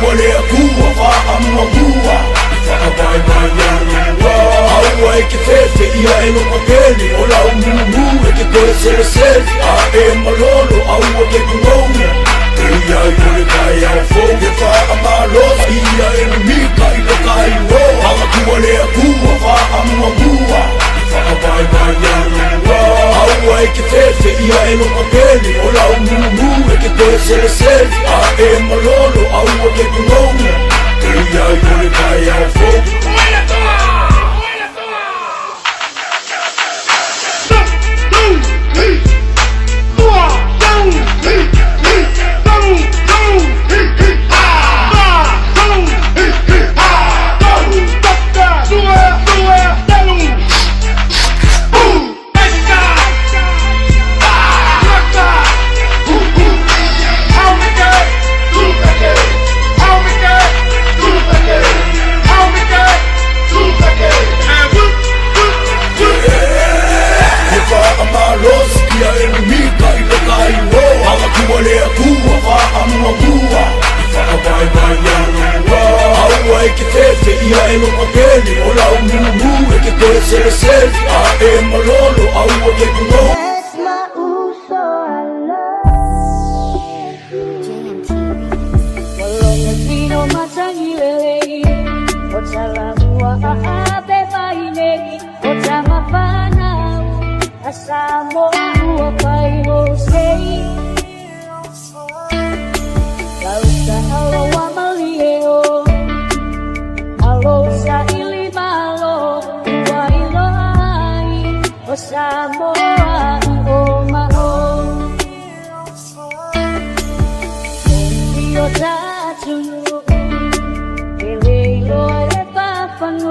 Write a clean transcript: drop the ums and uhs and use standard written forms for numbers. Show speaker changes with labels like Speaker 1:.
Speaker 1: Hawakakuwalea kuwa fahamu wa kuwa Ifakabaimanyangwa Hawa ikifefe iya eno mapeni Ola umumu ekikoeselesezi Ae malolo awa kekungonga Iya yole kaya wafonge Malo iya eno mika ilo kaiwo Hawakakuwalea kuwa fahamu wa kuwa Ifakabaimanyangwa Hawa ikifefe iya eno mapeni Ola umumu ekikoeselesezi Ae malolo awa kekungonga Iya yole kaya wafonge Hawakakuwalea kuwa fahamu wa kuwa Ifakabaimanyangwa Hawa ikifefe iya eno mapeni Ola umumu ekikoeselesezi Ae malolo awa kekungonga
Speaker 2: Samoa pai hosei Lausa halo wa malieo Malo sa ili malo Ua ilo ai O Samoa i o mao Io tatu Ele ilo e papanu